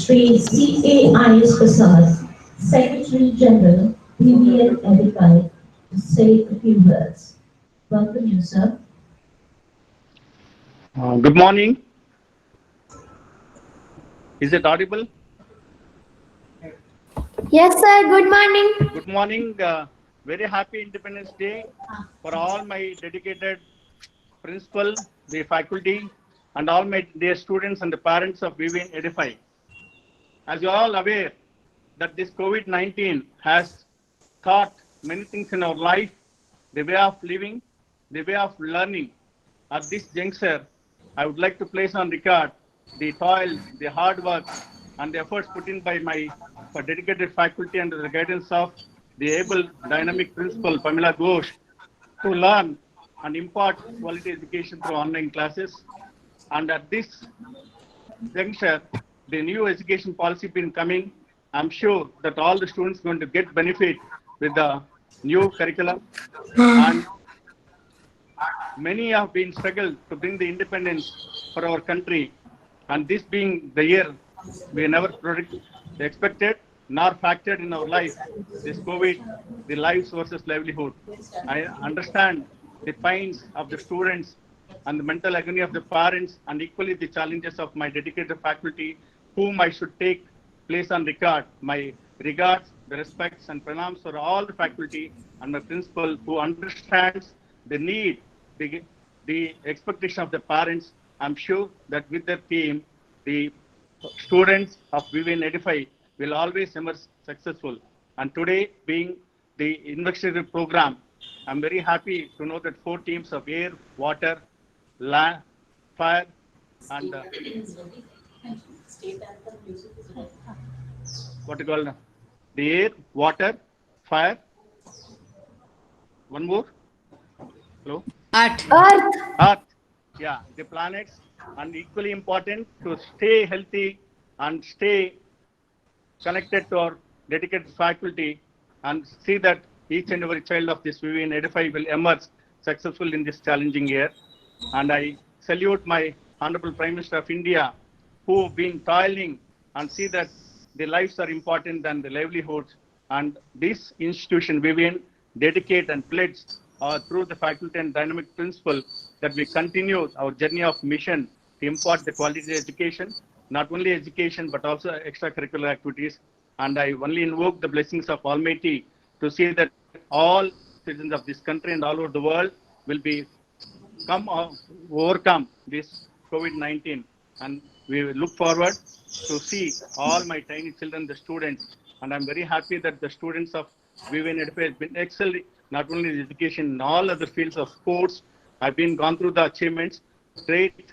Sri C.A. Ayush Prasad, Secretary General, PVN Edify, to say a few words. Welcome you, sir. Good morning. Is it audible? Yes, sir. Good morning. Good morning. Very happy Independence Day for all my dedicated principal, the faculty, and all my dear students and the parents of VVN Edify. As you are all aware that this COVID-19 has taught many things in our life, the way of living, the way of learning. At this juncture, I would like to place on record the toil, the hard work, and the efforts put in by my dedicated faculty under the guidance of the able dynamic principal Pamela Ghosh to learn and impart quality education through online classes. And at this juncture, the new education policy been coming. I'm sure that all the students going to get benefit with the new curriculum, and many have been struggled to bring the independence for our country. And this being the year we never expected nor factored in our life, this COVID, the lives versus livelihood. I understand the pains of the students and the mental agony of the parents, and equally the challenges of my dedicated faculty, whom I should take place on record. My regards, the respects and pranams for all the faculty and my principal who understands the need, the expectation of the parents. I'm sure that with their team, the students of VVN Edify will always emerge successful. And today, being the investigative program, I'm very happy to know that 4 teams of air, water, land, fire, and what you call the air, water, fire. One more. Hello. Art. Earth. Earth, yeah, the planets, and equally important to stay healthy and stay connected to our dedicated faculty and see that each and every child of this VVN Edify will emerge successful in this challenging year. And I salute my Honorable Prime Minister of India, who have been toiling and see that the lives are important than the livelihoods. And this institution, VVN, dedicate and pledge through the faculty and dynamic principle that we continue our journey of mission to impart the quality education, not only education, but also extracurricular activities. And I only invoke the blessings of Almighty to see that all citizens of this country and all over the world will be overcome this COVID-19. And we will look forward to see all my tiny children, the students. And I'm very happy that the students of VVN Edify has been excelled not only in education, in all other fields of sports. I've been gone through the achievements. Great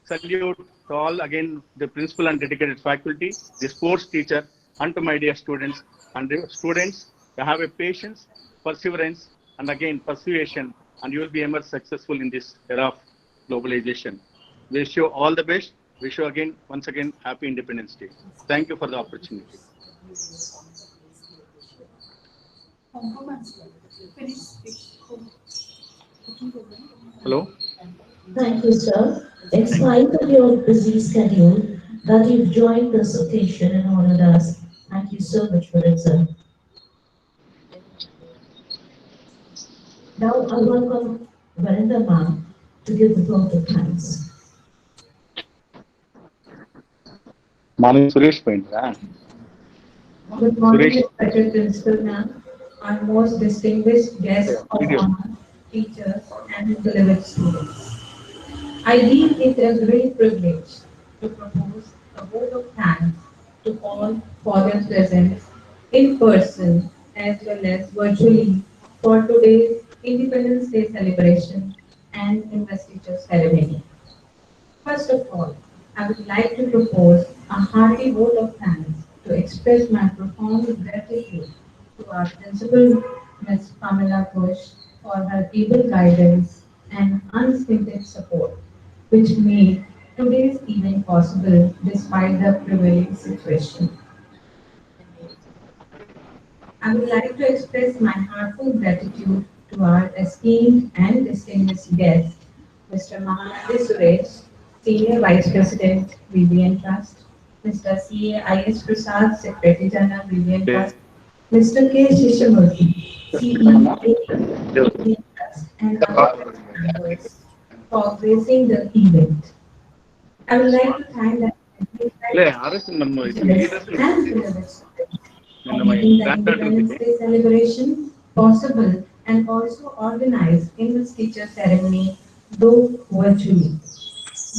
salute to all again the principal and dedicated faculty, the sports teacher, and to my dear students. And the students, you have a patience, perseverance, and again persuasion, and you will be emerge successful in this era of globalization. Wish you all the best. Wish you again, once again, happy Independence Day. Thank you for the opportunity. Hello. Thank you, sir. In spite of your busy schedule, that you've joined this occasion and honored us. Thank you so much for it, sir. Now I welcome Varinda ma'am to give the vote of thanks. Morning, Suresh Paindra. Good morning, Suresh. respected principal ma'am, our most distinguished guests Yeah, of video. honor, teachers, and beloved students. I deem it a great privilege to propose a vote of thanks to all for their presence in person as well as virtually for today's Independence Day celebration and investiture ceremony. First of all, I would like to propose a hearty vote of thanks to express my profound gratitude to our principal, Ms. Pamela Bush, for her able guidance and unstinted support, which made today's event possible despite the prevailing situation. I would like to express my heartfelt gratitude to our esteemed and distinguished guest, Mr. Mahanandi Suresh, Senior Vice President, VBN Trust, Mr. C.A.I.S. Prasad, Secretary General, Union Trust, Mr. K. Shishamurthy, CEO, Union Trust, and other members for gracing the event. I would like to thank the ಲೇ RS ನಮ್ಮ ಇದು leaders and Philippines for ನಮ್ಮ making the grand daughter Independence Day celebration possible and also organized English teacher ceremony, though virtually.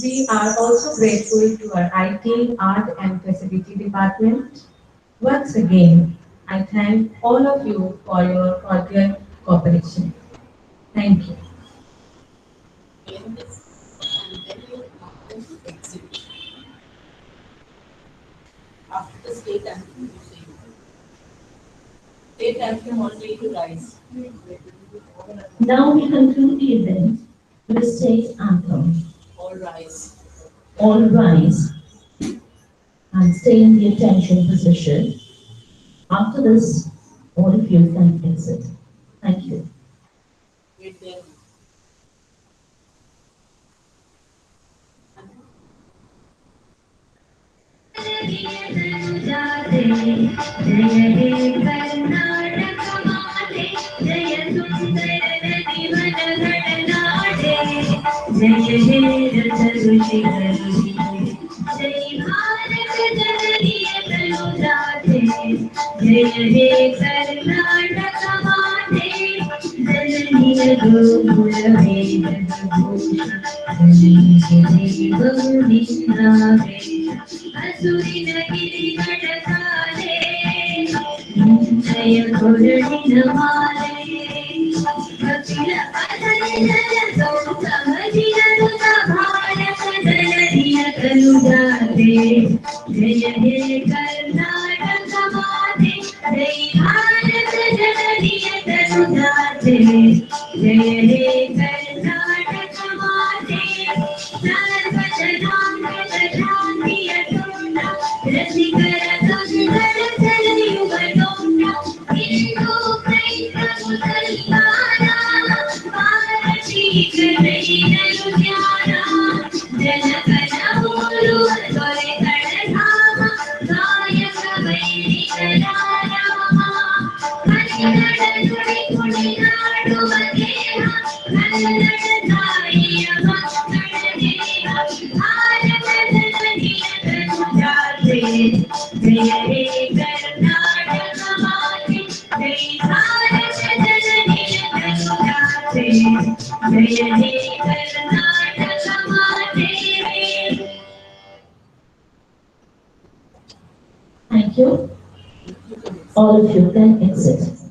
We are also grateful to our IT, Art and Facility Department. Once again, I thank all of you for your cordial cooperation. Thank you. After the state anthem, you say state anthem only to rise. Now we conclude the event with the state anthem. All rise. All rise and stay in the attention position. After this, all of you can exit. Thank you. Wait there. Thank you. All of you can exit.